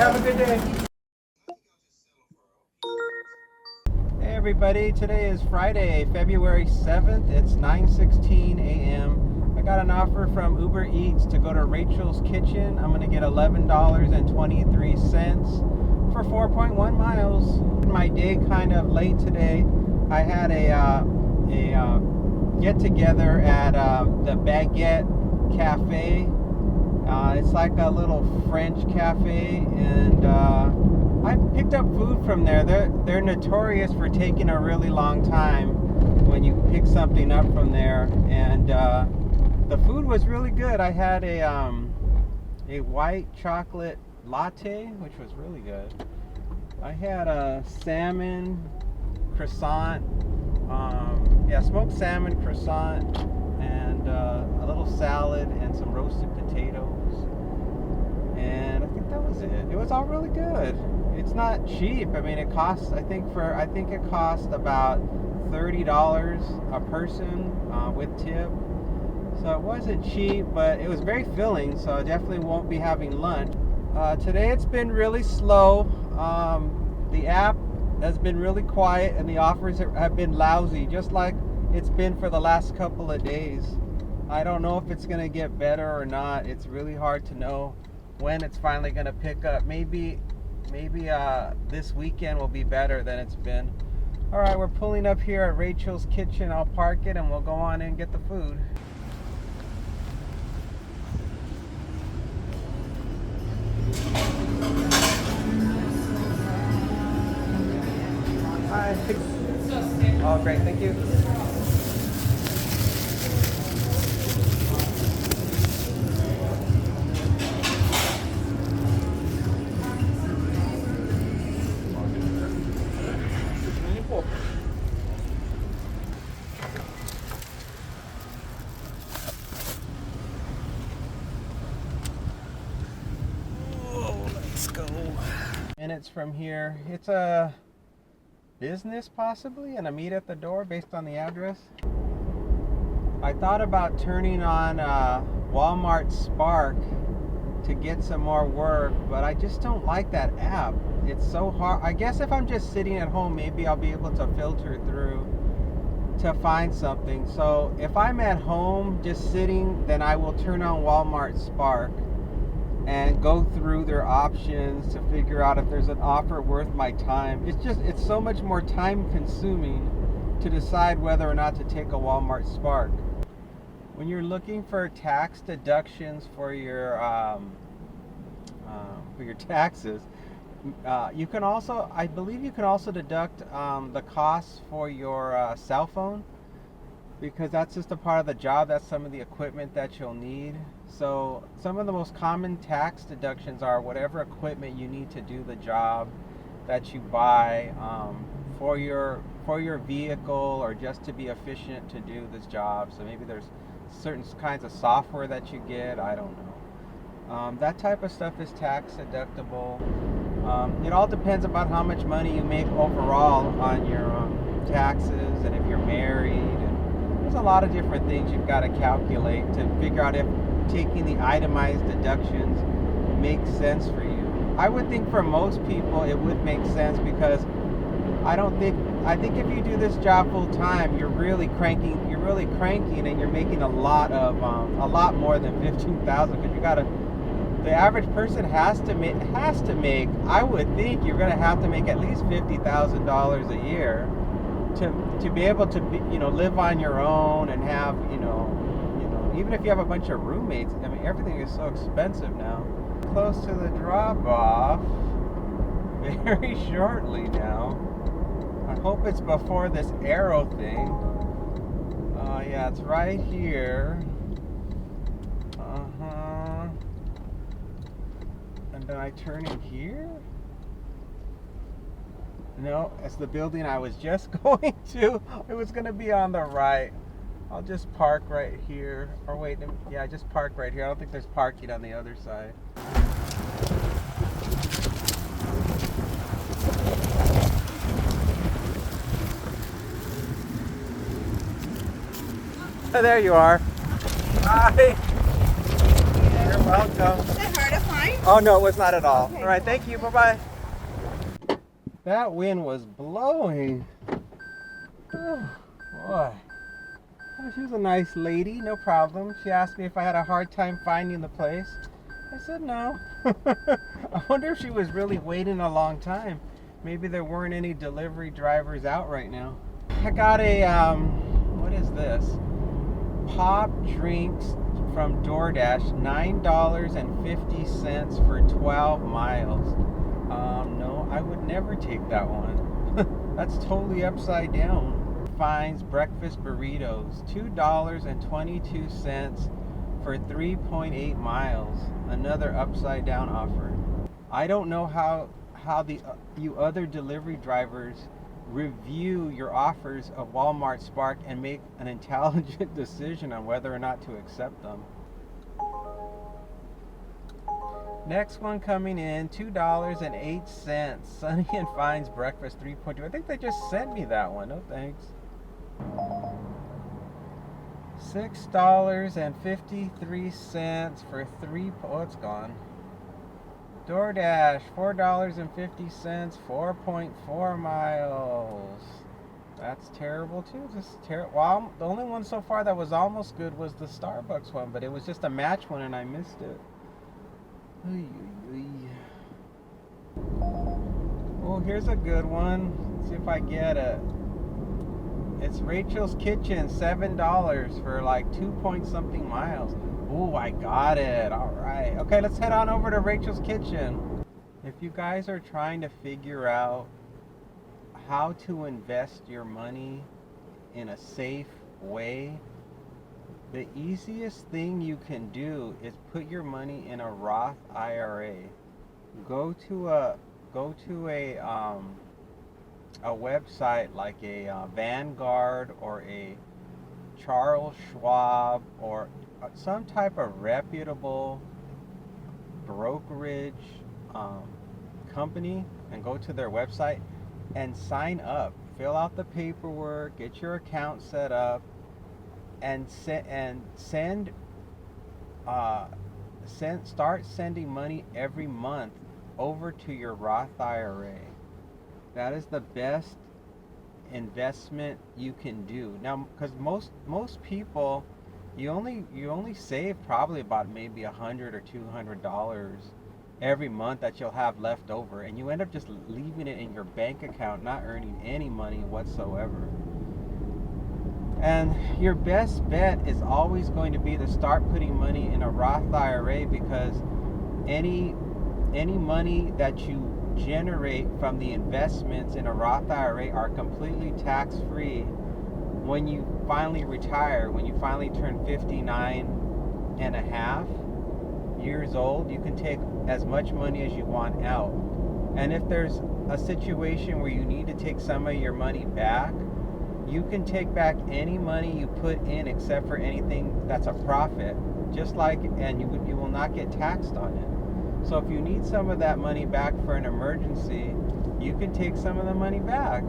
have a good day. Hey everybody, today is Friday, February 7th. It's 9:16 a.m. I got an offer from Uber Eats to go to Rachel's Kitchen. I'm gonna get $11.23 for 4.1 miles. My day kind of late today. I had a get together at the Baguette Cafe. It's like a little French cafe, and I picked up food from there. They're notorious for taking a really long time when you pick something up from there, and the food was really good. I had a white chocolate latte, which was really good. I had a salmon croissant, smoked salmon croissant, and a little salad and some roasted potatoes, and I think that was it. It was all really good. It's not cheap. I mean, it costs, I think it cost about $30 a person with tip. So it wasn't cheap, but it was very filling, so I definitely won't be having lunch. Today it's been really slow. The app has been really quiet, and the offers have been lousy, just like it's been for the last couple of days. I don't know if it's going to get better or not. It's really hard to know when it's finally going to pick up. Maybe this weekend will be better than it's been. All right, we're pulling up here at Rachel's Kitchen. I'll park it and we'll go on in and get the food. Hi. Oh, great, thank you. Let's go. Minutes from here. It's a business possibly, and a meet at the door based on the address. I thought about turning on Walmart Spark to get some more work, but I just don't like that app. It's so hard. I guess if I'm just sitting at home, maybe I'll be able to filter through to find something. So if I'm at home just sitting, then I will turn on Walmart Spark and go through their options to figure out if there's an offer worth my time. It's so much more time consuming to decide whether or not to take a Walmart Spark. When you're looking for tax deductions for your taxes, you can also, I believe you can also deduct the costs for your cell phone, because that's just a part of the job. That's some of the equipment that you'll need. So some of the most common tax deductions are whatever equipment you need to do the job that you buy for your vehicle, or just to be efficient to do this job. So maybe there's certain kinds of software that you get, I don't know. That type of stuff is tax deductible. It all depends about how much money you make overall on your taxes, and if you're married, and there's a lot of different things you've got to calculate to figure out if taking the itemized deductions makes sense for you. I would think for most people it would make sense, because I think if you do this job full time, you're really cranking, and you're making a lot more than $15,000, because the average person has to make, I would think you're going to have to make at least $50,000 a year to be able to live on your own, and have, even if you have a bunch of roommates. I mean, everything is so expensive now. Close to the drop-off very shortly now. I hope it's before this arrow thing. Yeah, it's right here. And then I turn in here? No, it's the building I was just going to. It was going to be on the right. I'll just park right here. Or wait, yeah, just park right here. I don't think there's parking on the other side. There you are. Hi. You're welcome. Is it hard to find? fine? Oh, no, it was not at all. Okay. All right, thank you. Bye-bye. That wind was blowing. Oh, boy. Oh, she was a nice lady, no problem. She asked me if I had a hard time finding the place. I said no. I wonder if she was really waiting a long time. Maybe there weren't any delivery drivers out right now. I got a, what is this? Pop drinks from DoorDash, $9.50 for 12 miles. No, I would never take that one. That's totally upside down. Finds breakfast burritos, $2.22 for 3.8 miles. Another upside down offer. I don't know how you other delivery drivers review your offers of Walmart Spark and make an intelligent decision on whether or not to accept them. Next one coming in, $2.08. Sunny and Fine's breakfast 3.2. I think they just sent me that one. No thanks. $6.53 for oh, it's gone. DoorDash, $4.50, 4.4 miles. That's terrible too. Just terrible. Well, the only one so far that was almost good was the Starbucks one, but it was just a match one and I missed it. Oh, here's a good one. Let's see if I get it. It's Rachel's Kitchen, $7 for like 2-point-something miles. Oh, I got it. All right. Okay, let's head on over to Rachel's Kitchen. If you guys are trying to figure out how to invest your money in a safe way, the easiest thing you can do is put your money in a Roth IRA. Go to a website like a Vanguard or a Charles Schwab or some type of reputable brokerage company and go to their website and sign up. Fill out the paperwork, get your account set up, and start sending money every month over to your Roth IRA. That is the best investment you can do now, because most people, you only save probably about maybe $100 or $200 every month that you'll have left over, and you end up just leaving it in your bank account, not earning any money whatsoever. And your best bet is always going to be to start putting money in a Roth IRA, because any money that you generate from the investments in a Roth IRA are completely tax-free when you finally retire. When you finally turn 59 and a half years old, you can take as much money as you want out. And if there's a situation where you need to take some of your money back, you can take back any money you put in except for anything that's a profit, and you will not get taxed on it. So if you need some of that money back for an emergency, you can take some of the money back.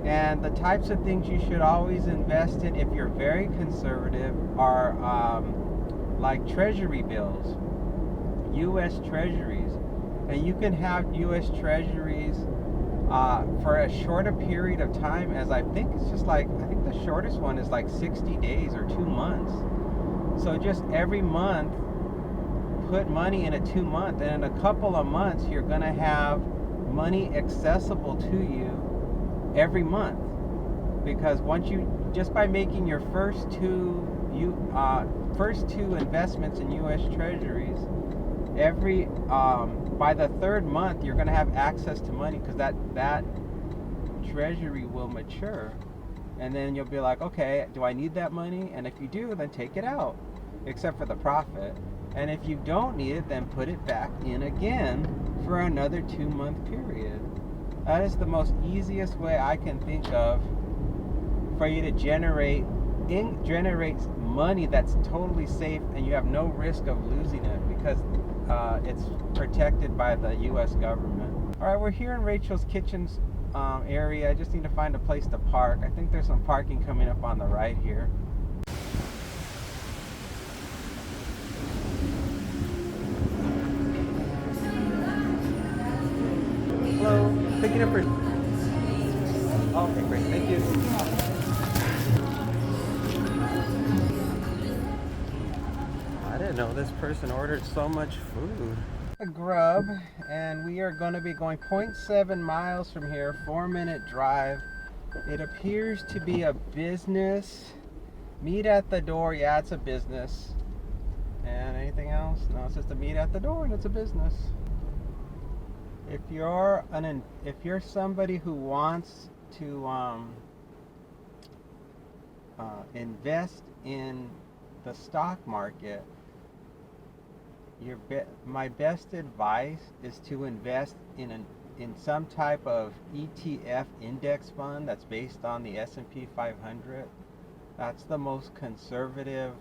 And the types of things you should always invest in, if you're very conservative, are like treasury bills, U.S. treasuries. And you can have U.S. treasuries for as short a period of time as I think the shortest one is like 60 days or 2 months. So just every month, put money in a 2-month, and in a couple of months you're going to have money accessible to you every month, because just by making your first two investments in U.S. treasuries, by the third month you're going to have access to money, because that treasury will mature, and then you'll be like, okay, do I need that money? And if you do, then take it out, except for the profit. And if you don't need it, then put it back in again for another 2-month period. That is the most easiest way I can think of for you to generate money that's totally safe, and you have no risk of losing it, because it's protected by the U.S. government. All right, we're here in Rachel's Kitchen's area. I just need to find a place to park. I think there's some parking coming up on the right here. picking up for... Okay, great. Thank you. I didn't know this person ordered so much food. A grub, and we are going to be going 0.7 miles from here, 4-minute drive. It appears to be a business. Meet at the door. Yeah, it's a business. And anything else? No, it's just a meet at the door, and it's a business. If you're somebody who wants to invest in the stock market, my best advice is to invest in some type of ETF index fund that's based on the S&P 500. That's the most conservative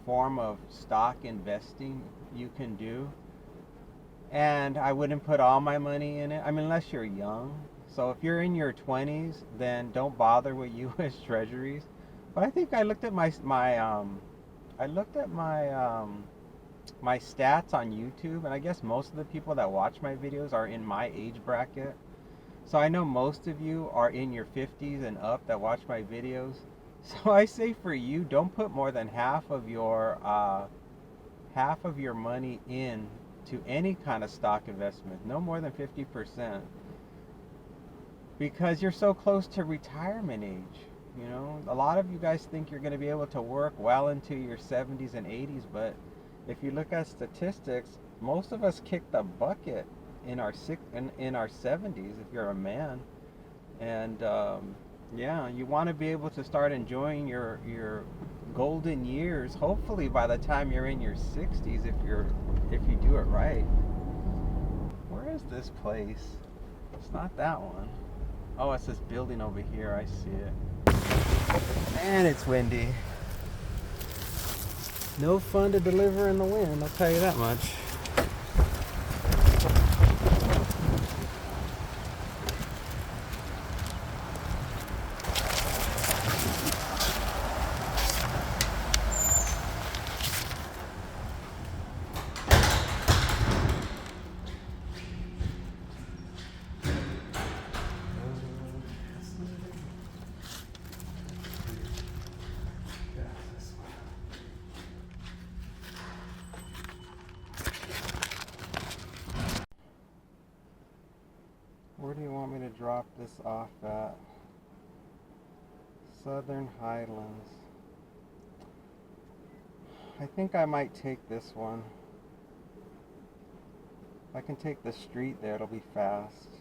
form of stock investing you can do. And I wouldn't put all my money in it. I mean, unless you're young. So if you're in your 20s, then don't bother with U.S. Treasuries. But I think I looked at my stats on YouTube, and I guess most of the people that watch my videos are in my age bracket. So I know most of you are in your 50s and up that watch my videos. So I say for you, don't put more than half of your money in to any kind of stock investment, no more than 50%, because you're so close to retirement age. You know, a lot of you guys think you're going to be able to work well into your 70s and 80s, but if you look at statistics, most of us kick the bucket in our 70s if you're a man. And yeah, you want to be able to start enjoying your golden years, hopefully by the time you're in your 60s, if you do it right. Where is this place? It's not that one. Oh, it's this building over here. I see it. And it's windy. No fun to deliver in the wind, I'll tell you that much. Where do you want me to drop this off at? Southern Highlands. I think I might take this one. If I can take the street there, it'll be fast.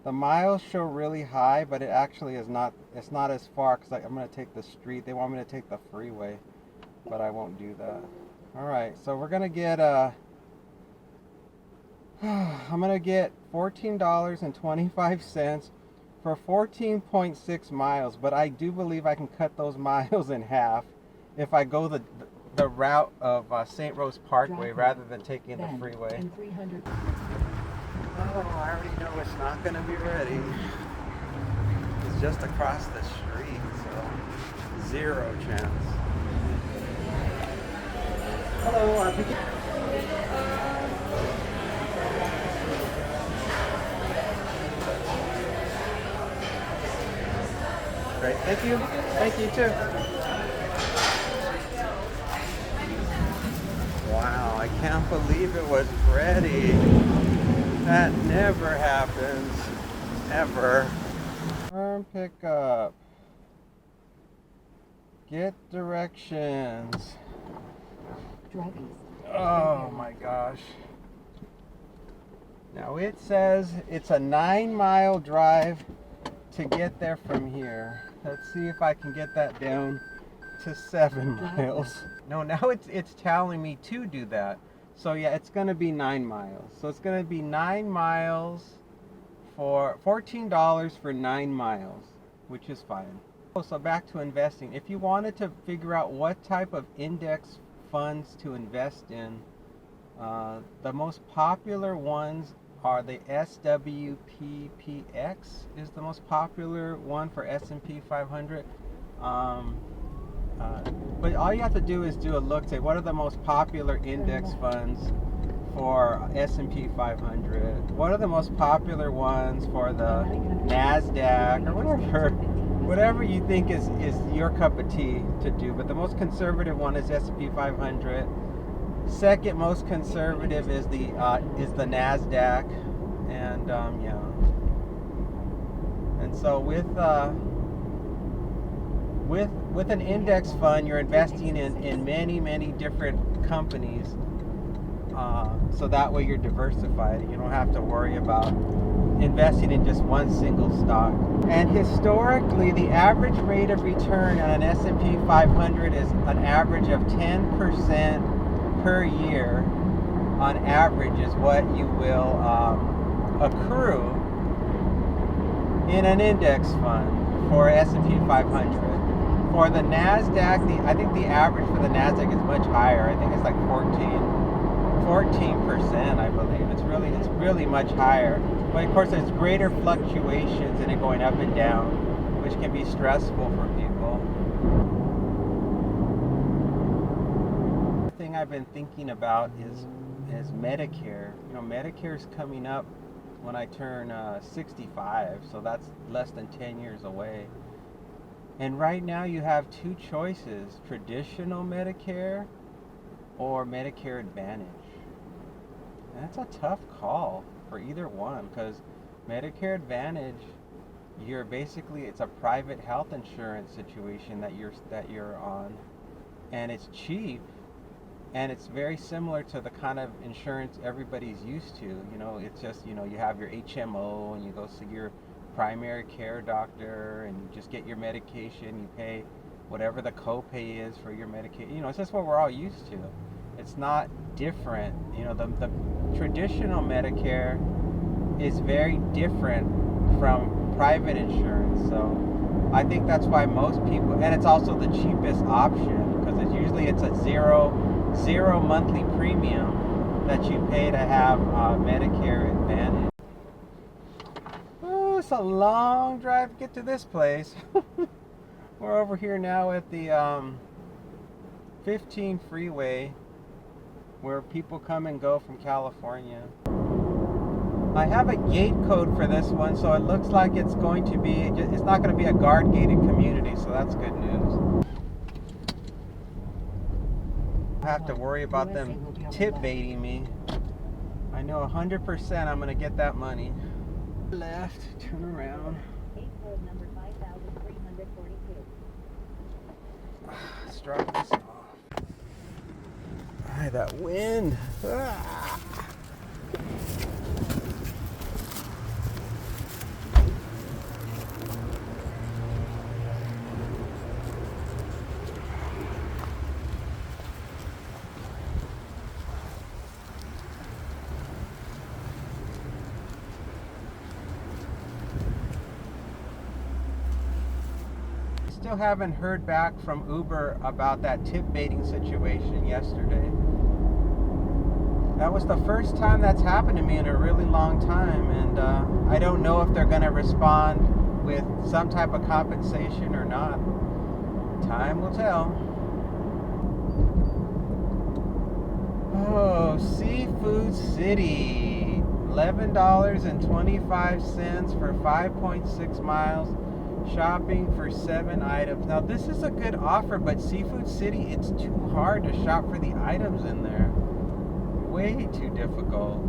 The miles show really high, but it actually is not. It's not as far because I'm going to take the street. They want me to take the freeway, but I won't do that. All right, so we're going to get I'm going to get $14.25 for 14.6 miles, but I do believe I can cut those miles in half if I go the route of St. Rose Parkway rather than taking the freeway. Oh, I already know it's not going to be ready. It's just across the street, so 0 chance. Hello, Great, thank you. Thank you too. Wow, I can't believe it was ready. That never happens, ever. Turn pickup. Get directions. Oh my gosh. Now it says it's a 9-mile drive to get there from here. Let's see if I can get that down to 7 miles. No, now it's telling me to do that. So yeah, it's gonna be 9 miles. So it's gonna be 9 miles for $14 for 9 miles, which is fine. So back to investing. If you wanted to figure out what type of index funds to invest in, the most popular ones are the SWPPX is the most popular one for S&P 500. But all you have to do is do a look, say what are the most popular index funds for S&P 500. What are the most popular ones for the NASDAQ or whatever you think is your cup of tea to do? But the most conservative one is S&P 500. Second most conservative is the NASDAQ, and yeah. And so with an index fund, you're investing in many different companies. So that way you're diversified. You don't have to worry about investing in just one single stock. And historically, the average rate of return on an S&P 500 is an average of 10% per year. On average is what you will accrue in an index fund for S&P 500. For the NASDAQ, I think the average for the NASDAQ is much higher. I think it's like 14%, I believe. It's really much higher. But of course, there's greater fluctuations in it going up and down, which can be stressful for people. The thing I've been thinking about is Medicare. You know, Medicare is coming up when I turn 65, so that's less than 10 years away. And right now you have two choices: traditional Medicare or Medicare Advantage. And that's a tough call for either one, because Medicare Advantage, it's a private health insurance situation that you're on, and it's cheap, and it's very similar to the kind of insurance everybody's used to. You know, it's just, you know, you have your HMO and you go see your primary care doctor and you just get your medication. You pay whatever the copay is for your medication. You know, it's just what we're all used to. It's not different. You know, the traditional Medicare is very different from private insurance. So I think that's why most people, and it's also the cheapest option, because it's a zero monthly premium that you pay to have Medicare Advantage. Oh, it's a long drive to get to this place. We're over here now at the 15 freeway, where people come and go from California. I have a gate code for this one, so it looks like it's not going to be a guard gated community, so that's good news. I have to worry about them tip baiting me. I know 100% I'm going to get that money. Left, turn around. Let's drop this off. Ah, that wind. Ah. Still haven't heard back from Uber about that tip baiting situation yesterday. That was the first time that's happened to me in a really long time, and I don't know if they're going to respond with some type of compensation or not. Time will tell. Oh, Seafood City. $11.25 for 5.6 miles. Shopping for 7 items. Now this is a good offer, but Seafood City, it's too hard to shop for the items in there. Way too difficult.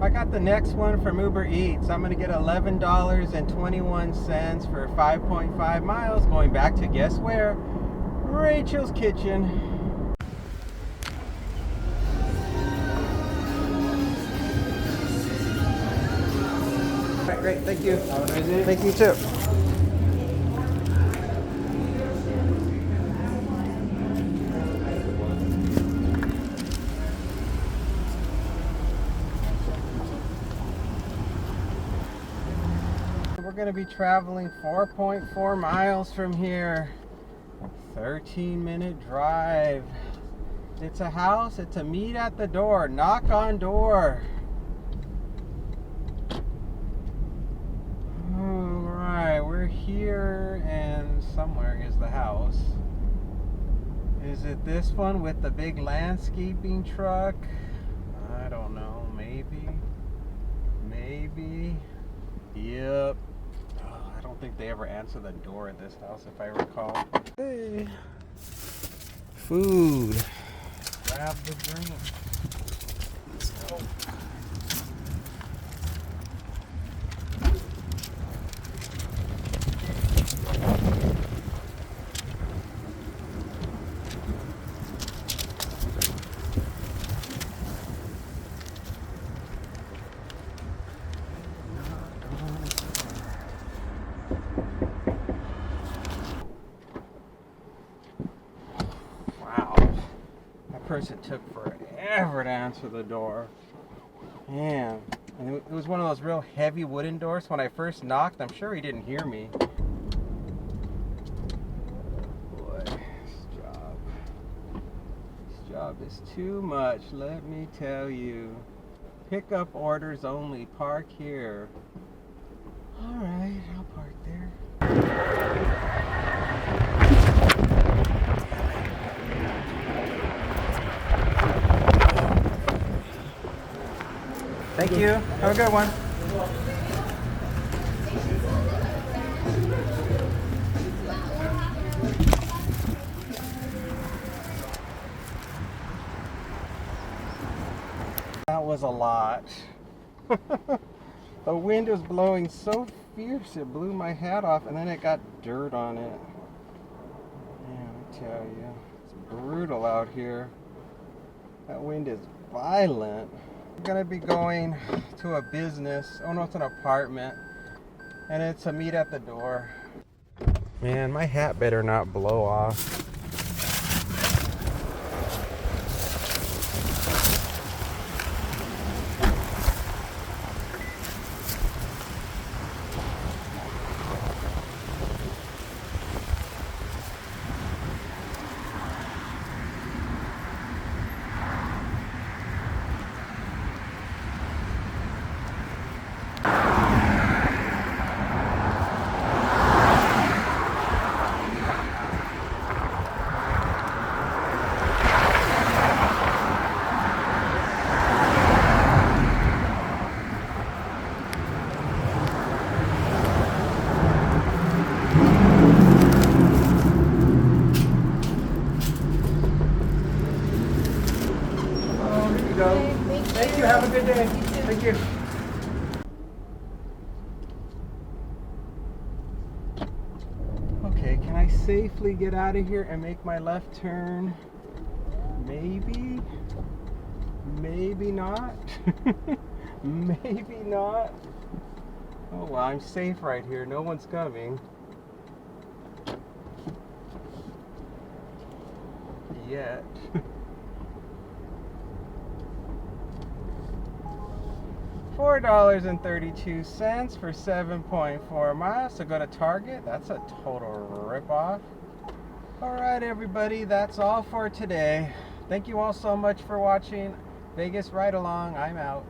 I got the next one from Uber Eats. I'm going to get $11.21 for 5.5 miles. Going back to guess where? Rachel's Kitchen. Great, thank you. Have a nice day. Thank you too. We're going to be traveling 4.4 miles from here. 13-minute drive. It's a house. It's a meet at the door. Knock on door. We're here, and somewhere is the house. Is it this one with the big landscaping truck? I don't know. Maybe. Maybe. Yep. Oh, I don't think they ever answer the door at this house, if I recall. Hey. Food. Grab the drink. Let's go. Person took forever to answer the door. Man, and it was one of those real heavy wooden doors. When I first knocked, I'm sure he didn't hear me. Boy, this job is too much, let me tell you. Pickup orders only. Park here. All right, I'll park there. Thank you. Have a good one. That was a lot. The wind was blowing so fierce it blew my hat off, and then it got dirt on it. Man, I tell you, it's brutal out here. That wind is violent. I'm gonna be going to a business. Oh no, it's an apartment, and it's a meet at the door. Man, my hat better not blow off. Thank you. Have a good day. Thank you. Okay, can I safely get out of here and make my left turn? Maybe. Maybe not. Maybe not. Oh well, I'm safe right here. No one's coming. Yet. $4.32 for 7.4 miles to go to Target. That's a total ripoff. Alright everybody, that's all for today. Thank you all so much for watching. Vegas Ride Along, I'm out.